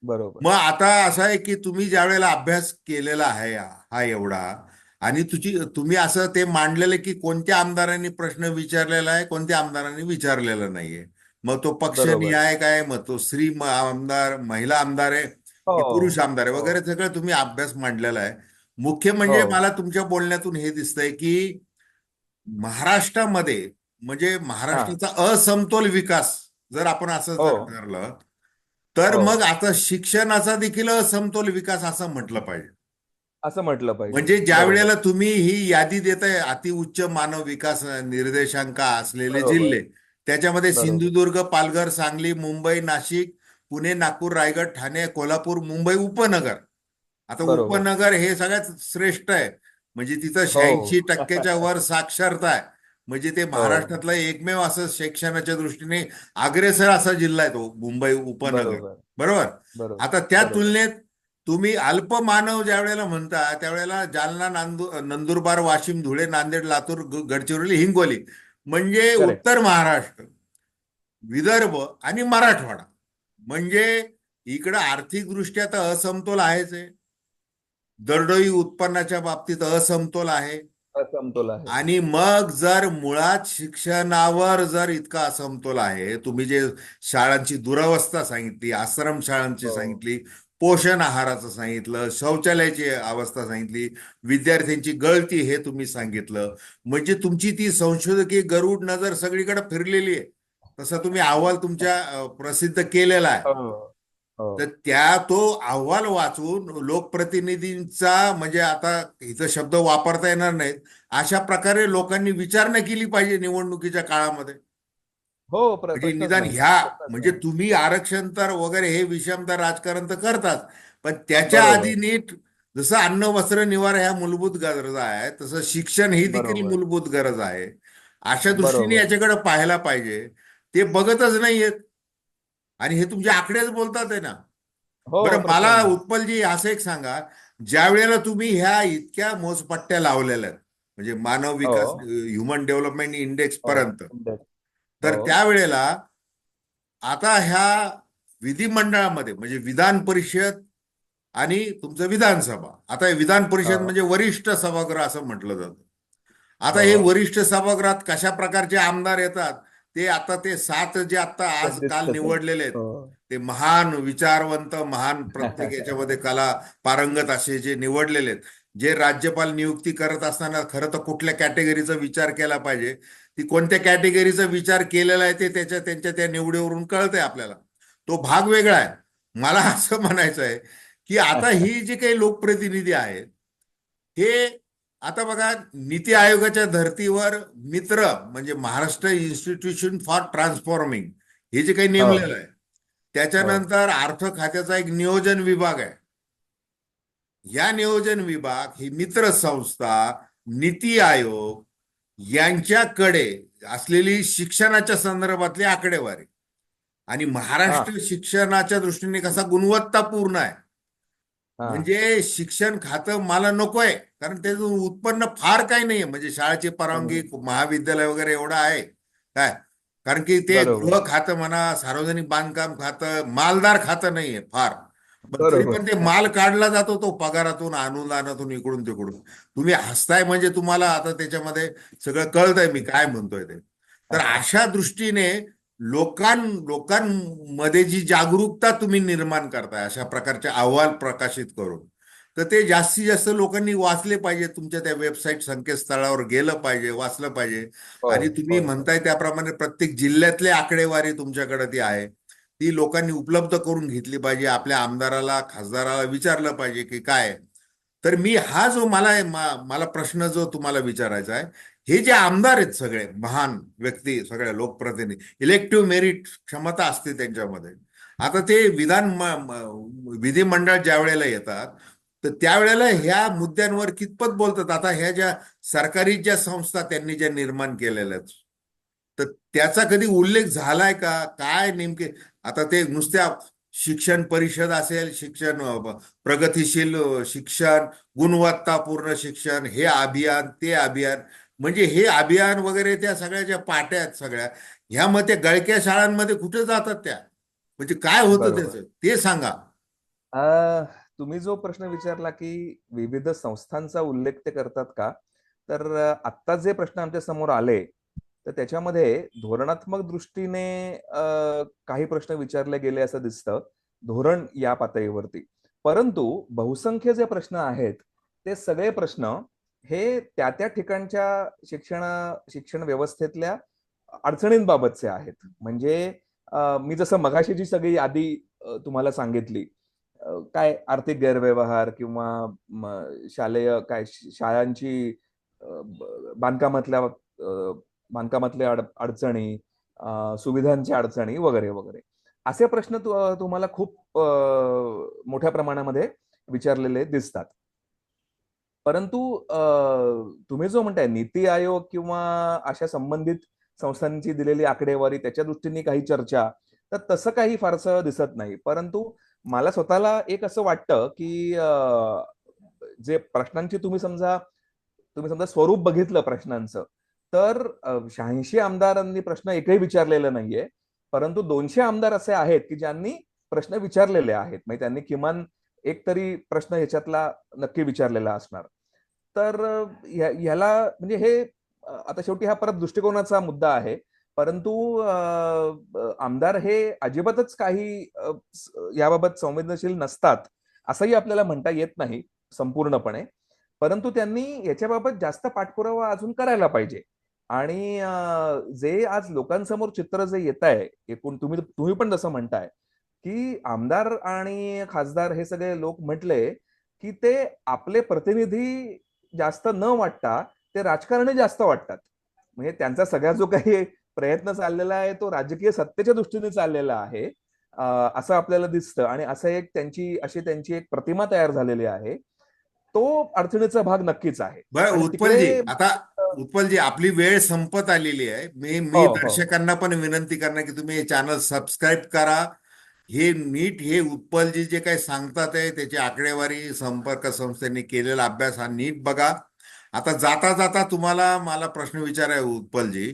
बरोबर.
मग आता असं आहे की तुम्ही ज्या वेळेला अभ्यास केलेला आहे हा एवढा, आणि तुम्ही असं ते मांडलेलं की कोणत्या आमदारांनी प्रश्न विचारलेला आहे, कोणत्या आमदारांनी विचारलेला नाहीये. मग तो
बरोबर.
पक्षनिहाय काय, मग तो आमदार, महिला आमदार आहे
हो
की पुरुष आमदार आहे
हो
वगैरे, सगळं तुम्ही अभ्यास मांडलेला आहे. मुख्य
हो
म्हणजे मला तुमच्या बोलण्यातून हे दिसतंय की महाराष्ट्रामध्ये, म्हणजे
हा
महाराष्ट्राचा असमतोल विकास जर आपण असं
हो
जर ठरलं, तर
हो
मग आता शिक्षणाचा देखील असमतोल विकास असं म्हटलं पाहिजे.
असं म्हटलं पाहिजे.
म्हणजे ज्या
बरोबर.
वेळेला तुम्ही ही यादी देताय, अतिउच्च मानव विकास निर्देशांक असलेले
बरोबर.
जिल्हे, त्याच्यामध्ये
बरोबर.
सिंधुदुर्ग, पालघर, सांगली, मुंबई, नाशिक, पुणे, नागपूर, रायगड, ठाणे, कोल्हापूर, मुंबई उपनगर. आता
बरोबर.
उपनगर हे सगळ्यात श्रेष्ठ आहे. म्हणजे तिथं
हो
86% वर साक्षरता आहे. म्हणजे ते
हो
महाराष्ट्रातला एकमेव असं शिक्षणाच्या दृष्टीने अग्रेसर असा जिल्हा आहे तो मुंबई उपनगर.
बरोबर.
बरोबर.
बरोबर.
आता त्या
बरोबर.
तुलनेत तुम्ही अल्पमानव ज्या वेळेला म्हणता, त्यावेळेला जालना, नंदुरबार, वाशिम, धुळे, नांदेड, लातूर, गडचिरोली, हिंगोली, म्हणजे
करेक्ट.
उत्तर महाराष्ट्र, विदर्भ आणि मराठवाडा. म्हणजे इकडं आर्थिकदृष्ट्या तर असमतोल आहेच आहे, दरडोई उत्पन्नाच्या बाबतीत असमतोल आहे.
असमतोल आहे.
आणि मग जर मुळात शिक्षणावर जर इतका असमतोल आहे, तुम्ही जे शाळांची दुरवस्था सांगितली, आश्रम शाळांची
हो
सांगितली, पोषण आहाराचं सांगितलं, शौचालयाची अवस्था सांगितली, विद्यार्थ्यांची गळती हे तुम्ही सांगितलं, म्हणजे तुमची ती संशोधकीय गरुड नजर सगळीकडे फिरलेली आहे. तसा तुम्ही अहवाल तुमच्या प्रसिद्ध केलेला आहे.
हो हो
तर तो अहवाल वाचून लोकप्रतिनिधींचा, म्हणजे आता इथं शब्द वापरता येणार नाहीत, अशा प्रकारे लोकांनी विचारणा केली पाहिजे निवडणुकीच्या काळामध्ये.
हो
म्हणजे
प्रश्नच
निदान
नाही.
ह्या,
प्रश्नच
म्हणजे
नाही.
तुम्ही आरक्षण तर वगैरे हे विषमता राजकारण तर करतात, पण त्याच्या आधी
बरोबर.
नीट, जसं अन्न वस्त्र निवारा ह्या मूलभूत गरजा आहेत, तसं शिक्षण ही देखील
बरोबर.
मूलभूत गरज आहे. अशा दृष्टीने
बरोबर.
याच्याकडे पाहायला पाहिजे. ते बघतच नाहीयेत, आणि हे तुमचे आकडेच बोलतात आहे ना.
हो
बरं, मला
प्रचंड.
उत्पलजी असं एक सांगा, ज्या वेळेला तुम्ही ह्या इतक्या मोजपट्ट्या लावलेल्या आहेत, म्हणजे मानव
हो
विकास ह्युमन डेव्हलपमेंट इंडेक्स
हो
पर्यंत,
हो
तर त्यावेळेला आता ह्या विधिमंडळामध्ये, म्हणजे विधान परिषद आणि तुमचं विधानसभा, आता हे विधान परिषद
हो
म्हणजे वरिष्ठ सभागृह असं म्हटलं जातं. आता
हो
हे वरिष्ठ सभागृहात कशा प्रकारचे आमदार येतात, ते आता ते 7 जे आता आज
कधीच
काल
तसं.
निवडलेले आहेत,
हो
ते महान विचारवंत, महान प्रत्येक याच्यामध्ये कला पारंगत असे जे निवडलेले आहेत, जे राज्यपाल नियुक्ती करत असताना खरं तर कुठल्या कॅटेगरीचा विचार केला पाहिजे, ती कोणत्या कॅटेगरीचा विचार केलेला आहे ते त्यांच्या त्या निवडीवरून कळतंय आपल्याला. तो भाग वेगळा आहे. मला असं म्हणायचं आहे की आता ही जी काही लोकप्रतिनिधी आहेत, हे, आता बघा, नीती आयोगाच्या धर्तीवर मित्र, म्हणजे महाराष्ट्र इन्स्टिट्यूशन फॉर ट्रान्सफॉर्मिंग, हे जे काही
हो
नेमलेलं आहे,
हो
त्याच्यानंतर अर्थ खात्याचा एक नियोजन विभाग आहे. या नियोजन विभाग ही मित्र संस्था, नीती आयोग यांच्याकडे असलेली शिक्षणाच्या संदर्भातली आकडेवारी, आणि
हा
महाराष्ट्र शिक्षणाच्या दृष्टीने कसा गुणवत्तापूर्ण आहे,
हा
म्हणजे शिक्षण खातं मला नकोय, कारण त्याचं उत्पन्न फार काही नाहीये, म्हणजे शाळेची परवानगी,
हम्म.
महाविद्यालय वगैरे एवढं आहे काय, कारण की ते
बरोबर.
गृह खातं म्हणा, सार्वजनिक बांधकाम खातं, मालदार खातं नाहीये फार. पण तरी पण ते
बरोबर.
माल काढला जातो तो पगारातून, अनुदानातून, इकडून तिकडून. तुम्ही हसताय म्हणजे तुम्हाला आता त्याच्यामध्ये सगळं कळतंय मी काय म्हणतोय ते. तर अशा दृष्टीने लोकांमध्ये जी जागरूकता तुम्ही निर्माण करताय अशा प्रकारचे अहवाल प्रकाशित करून, तर ते जास्तीत जास्त लोकांनी वाचले पाहिजे, तुमच्या त्या वेबसाईट संकेतस्थळावर गेलं पाहिजे, वाचलं पाहिजे.
होय
आणि तुम्ही
होय होय
म्हणताय त्याप्रमाणे प्रत्येक जिल्ह्यातली आकडेवारी तुमच्याकडे ती आहे, ती लोकांनी उपलब्ध करून घेतली पाहिजे. आपल्या आमदाराला, खासदाराला विचारलं पाहिजे की काय. तर मी हा जो मला प्रश्न जो तुम्हाला विचारायचा आहे हे जे आमदार आहेत सगळे महान व्यक्ती, सगळे लोकप्रतिनिधी, इलेक्टिव्ह मेरिट क्षमता असते त्यांच्यामध्ये. आता ते विधिमंडळ ज्या वेळेला येतात, तर त्यावेळेला ह्या मुद्द्यांवर कितपत बोलतात. आता ह्या ज्या सरकारी ज्या संस्था त्यांनी ज्या निर्माण केलेल्या आहेत, तर त्याचा कधी उल्लेख झालाय का, काय नेमके. आता ते नुसत्या शिक्षण परिषद असेल, शिक्षण प्रगतीशील शिक्षण, गुणवत्तापूर्ण शिक्षण, हे अभियान ते अभियान, म्हणजे हे अभियान वगैरे त्या सगळ्या ज्या पाट्या आहेत सगळ्या, ह्या मग त्या गळक्या शाळांमध्ये कुठे जातात त्या, म्हणजे काय होतं
बरोबर.
त्याचं ते सांगा.
अ, तुम्ही जो प्रश्न विचारला की विविध संस्थांचा उल्लेख ते करतात का, तर आत्ता जे प्रश्न आमच्या समोर आले, तर त्याच्यामध्ये धोरणात्मक दृष्टीने काही प्रश्न विचारले गेले असं दिसतं, धोरण या पातळीवरती. परंतु बहुसंख्य जे प्रश्न आहेत, ते सगळे प्रश्न हे त्या त्या ठिकाणच्या शिक्षण व्यवस्थेतल्या अडचणींबाबतचे आहेत. म्हणजे मी जसं मगाशी जी सगळी यादी तुम्हाला सांगितली, काय आर्थिक गैरव्यवहार किंवा शालेय काय शाळांची बांधकामातल्या बांधकामातल्या अडचणी, सुविधांच्या अडचणी वगैरे वगैरे, असे प्रश्न तुम्हाला खूप मोठ्या प्रमाणामध्ये विचारलेले दिसतात. परंतु तुम्ही जो म्हणताय नीती आयोग किंवा अशा संबंधित संस्थांची दिलेली आकडेवारी, त्याच्या दृष्टीने काही चर्चा, तर तसं काही फारसं दिसत नाही. परंतु मला स्वतःला एक असं वाटतं की जे प्रश्नांची तुम्ही समजा स्वरूप बघितलं प्रश्नांचं, तर 86 आमदारांनी प्रश्न एकही विचारलेला नाहीये. परंतु 200 आमदार असे आहेत की ज्यांनी प्रश्न विचारलेले आहेत. म्हणजे त्यांनी किमान एक तरी प्रश्न ह्याच्यातला नक्की विचारलेला असणार. तर ह्याला म्हणजे हे आता शेवटी हा परत दृष्टिकोनाचा मुद्दा आहे. परंतु आमदार हे अजिबातच काही याबाबत संवेदनशील नसतात असंही आपल्याला म्हणता येत नाही संपूर्णपणे. परंतु त्यांनी याच्याबाबत जास्त पाठपुरावा अजून करायला पाहिजे. आणि जे आज लोकांसमोर चित्र जे येत आहे, एकूण तुम्ही तुम्ही पण जसं म्हणताय की आमदार आणि खासदार हे सगळे लोक म्हटले की ते आपले प्रतिनिधी जास्त न वाटता ते राजकारणी जास्त वाटतात. म्हणजे त्यांचा सगळा जो काही प्रयत्न चाललेला आहे तो राजकीय सत्तेच्या दृष्टीने चाललेला आहे, असं आपल्याला दिसतं. आणि असं एक त्यांची एक प्रतिमा तयार झालेली आहे. तो अडचणीचा भाग नक्कीच आहे.
बरं
आणि
उत्पलजी,
तिकडे
आता उत्पलजी आपली वेळ संपत आलेली आहे. मी
हो
मी
हो हो.
दर्शकांना पण विनंती करणार की तुम्ही हे चॅनल सबस्क्राईब करा. हे नीट हे उत्पलजी जे काही सांगतात आहे त्याची आकडेवारी, संपर्क संस्थेने केलेला अभ्यास हा नीट बघा. आता जाता जाता तुम्हाला मला प्रश्न विचाराय उत्पलजी,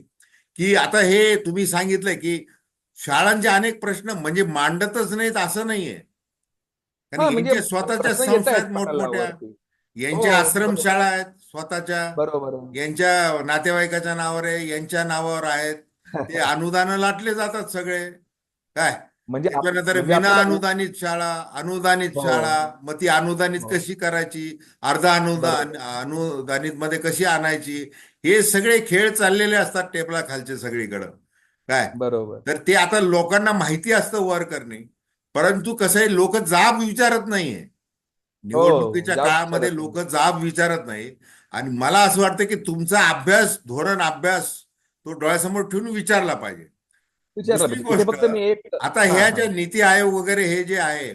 की आता हे तुम्ही सांगितलंय की शाळांचे अनेक प्रश्न म्हणजे मांडतच नाहीत असं नाहीये, कारण
हा, म्हणजे
यांच्या स्वतःच्या
प्रश्न येत
संस्था
आहेत
आहेत मोठमोठ्या,
पटलावरती.
यांच्या
हो
आश्रमशाळा
बरोबर.
आहेत स्वतःच्या,
बरोबर.
यांच्या नातेवाईकाच्या नावावर आहे, यांच्या नावावर आहेत. ते अनुदानं लाटले जातात सगळे. काय
म्हणजे
त्याच्यानंतर
म्हणजे
विना
आपल्याला
अनुदानित शाळा, अनुदानित
हो
शाळा, मग ती अनुदानित
हो.
कशी करायची, अर्धा अनुदान
बरोबर.
अनुदानित मध्ये कशी आणायची, हे सगळे खेळ चाललेले असतात टेबला खालचे सगळीकडं. काय
बरोबर.
तर ते आता लोकांना माहिती असतं वर करणे, परंतु कसं आहे, लोक जाब विचारत नाहीये.
हो,
निवडणुकीच्या
जाब
काळामध्ये
विचारत नाही.
लोक जाब विचारत नाही. आणि मला असं वाटतं की तुमचा अभ्यास, धोरण अभ्यास, तो डोळ्यासमोर ठेवून विचारला पाहिजे.
विचारलं
दुसरी
पाहिजे. इथे
गोष्ट,
फक्त मी एक
आता
हा
ह्या
हा
ज्या नीती आयोग वगैरे हे जे आहे,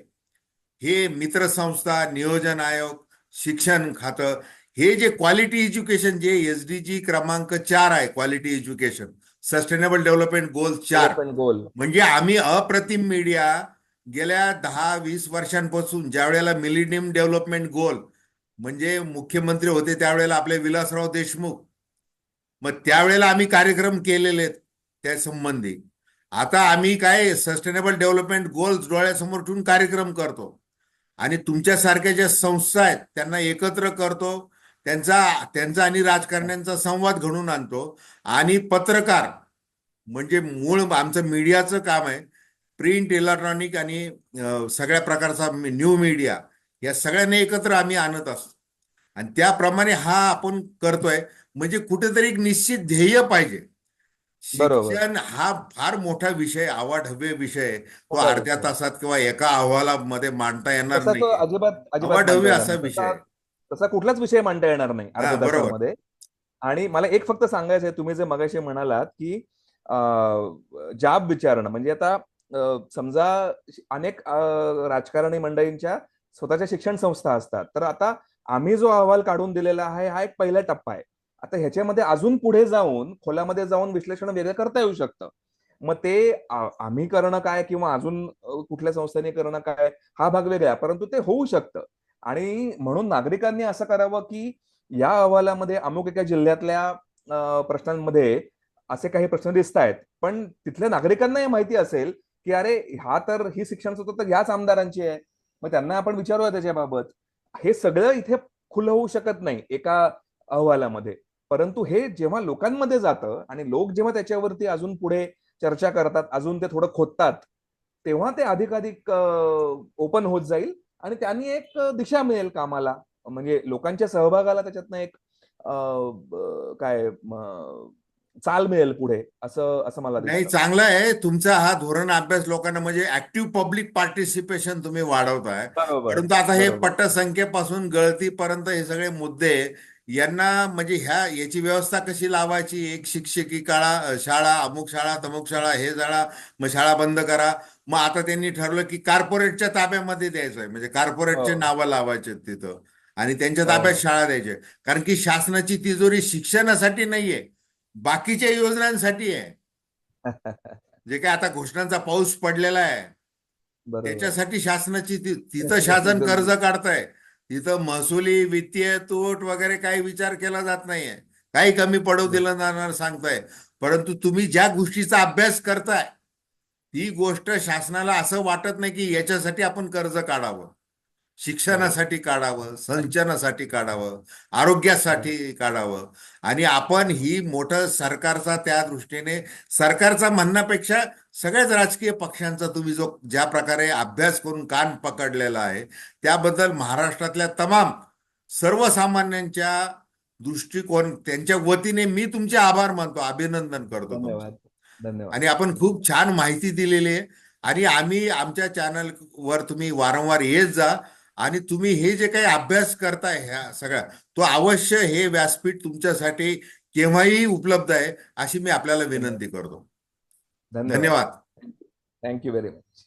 हे मित्र संस्था, नियोजन आयोग, शिक्षण खातं, हे जे क्वालिटी एज्युकेशन जे एसडीजी क्रमांक 4 आहे, क्वालिटी एज्युकेशन, सस्टेनेबल डेव्हलपमेंट गोल 4,
डेव्हलपमेंट गोल.
म्हणजे आम्ही अप्रतिम मीडिया गेल्या 10-20 वर्षांपासून, ज्या वेळेला मिलेनियम डेव्हलपमेंट गोल म्हणजे मुख्यमंत्री होते त्यावेळेला आपले विलासराव देशमुख, मग त्यावेळेला आम्ही कार्यक्रम केलेले आहेत त्या संबंधी. आता आम्ही काय सस्टेनेबल डेव्हलपमेंट गोल्स डोळ्यासमोर ठेवून कार्यक्रम करतो आणि तुमच्यासारख्या ज्या संस्था आहेत त्यांना एकत्र करतो, त्यांचा त्यांचा आणि राजकारण्यांचा संवाद घडवून आणतो. आणि पत्रकार म्हणजे मूळ आमचं मीडियाचं काम आहे, प्रिंट, इलेक्ट्रॉनिक आणि सगळ्या प्रकारचा न्यू मीडिया, या सगळ्यांना एकत्र आम्ही आणत असतो. आणि त्याप्रमाणे हा आपण करतोय. म्हणजे कुठेतरी एक निश्चित ध्येय पाहिजे.
बरोबर.
शिक्षण हा फार मोठा विषय, आवाढव्य विषय आहे. तो
मोठा
अर्ध्या
विषय.
तासात किंवा एका अहवालामध्ये मांडता येणार
तसा तो
नाहीये.
अजिबात अजिबात मांडता
अवाढव्य
येणार
असा
नाही.
विषय
तसा
आहे.
तसा कुठलाच विषय मांडता येणार नाही
हा
अर्ध्या
बरोबर.
तासामध्ये. आणि मला एक फक्त सांगायचं आहे, तुम्ही जे मगाशी म्हणालात की जाब विचारणं म्हणजे आता समजा अनेक राजकारणी मंडळींच्या स्वतःच्या शिक्षण संस्था असतात, तर आता आम्ही जो अहवाल काढून दिलेला आहे हा एक पहिला टप्पा आहे. आता ह्याच्यामध्ये अजून पुढे जाऊन खोलामध्ये जाऊन विश्लेषण वेगळं करता येऊ शकतं. मग ते आम्ही करणं काय किंवा अजून कुठल्या संस्थेने करणं काय हा भाग वेगळा, परंतु ते होऊ शकतं. आणि म्हणून नागरिकांनी असं करावं की या अहवालामध्ये अमुक एका जिल्ह्यातल्या प्रश्नांमध्ये असे काही प्रश्न दिसत आहेत, पण तिथल्या नागरिकांनाही माहिती असेल की अरे हा तर ही शिक्षण संस्था तर याच आमदारांची आहे, मग त्यांना आपण विचारूया त्याच्याबाबत. हे सगळं इथे खुलं होऊ शकत नाही एका अहवालामध्ये. परंतु हे जेव्हा लोकांमध्ये जातं आणि लोक जेव्हा त्याच्यावरती अजून पुढे चर्चा करतात, अजून ते थोडं खोदतात, तेव्हा ते अधिकाधिक ओपन होत जाईल आणि त्यांनी एक दिशा मिळेल कामाला. म्हणजे लोकांच्या सहभागाला त्याच्यातनं एक काय चाल मिळेल पुढे, असं असं मला
नाही,
दिसतं.
चांगलं आहे तुमचा हा धोरण अभ्यास. लोकांना म्हणजे ऍक्टिव्ह पब्लिक पार्टिसिपेशन तुम्ही वाढवताय.
बरोबर
परंतु आता हे
बरोबर.
पटसंख्येपासून गळतीपर्यंत हे सगळे मुद्दे यांना म्हणजे याची व्यवस्था कशी लावायची, एक शिक्षकी शाळा, अमुक शाळा, तमुक शाळा, हे शाळा, मग शाळा बंद करा. मग आता त्यांनी ठरवलं की कॉर्पोरेटच्या ताब्यामध्ये द्यायचं आहे, म्हणजे कॉर्पोरेटचे
हो
नावं लावायचे तिथं आणि त्यांच्या ताब्यात
हो.
शाळा द्यायचे. कारण की शासनाची तिजोरी शिक्षणासाठी नाहीये, बाकीच्या योजनांसाठी आहे. जे काय आता घोषणांचा पाऊस पडलेला आहे
बरोबर.
त्याच्यासाठी शासनाची तिथं शासन कर्ज काढतंय. तिथं महसुली वित्तीय तूट वगैरे काही विचार केला जात नाहीये. काही कमी पडू दिलं जाणार सांगताय. परंतु तुम्ही ज्या गोष्टीचा अभ्यास करताय ती गोष्ट शासनाला असं वाटत नाही की याच्यासाठी आपण कर्ज काढावं.
बरोबर
शिक्षणासाठी काढावं, संचनासाठी काढावं, आरोग्यासाठी काढावं. आणि आपण ही मोठं सरकारचा त्या दृष्टीने सरकारचा म्हणण्यापेक्षा सगळ्याच राजकीय पक्षांचा तुम्ही जो ज्या प्रकारे अभ्यास करून कान पकडलेला आहे त्याबद्दल महाराष्ट्रातल्या तमाम सर्वसामान्यांच्या दृष्टिकोन त्यांच्या वतीने मी तुमचे आभार मानतो, अभिनंदन करतो तुमचं.
धन्यवाद धन्यवाद
आणि आपण
धन्यवाद.
खूप छान माहिती दिलेली आहे. आणि आम्ही आमच्या चॅनलवर तुम्ही वारंवार येत जा. आणि तुम्ही हे जे काही अभ्यास करताय ह्या सगळ्या, तो अवश्य हे व्यासपीठ तुमच्यासाठी केव्हाही उपलब्ध आहे अशी मी आपल्याला
धन्यवाद
विनंती करतो.
धन्यवाद.
धन्यवाद.
Thank you very much.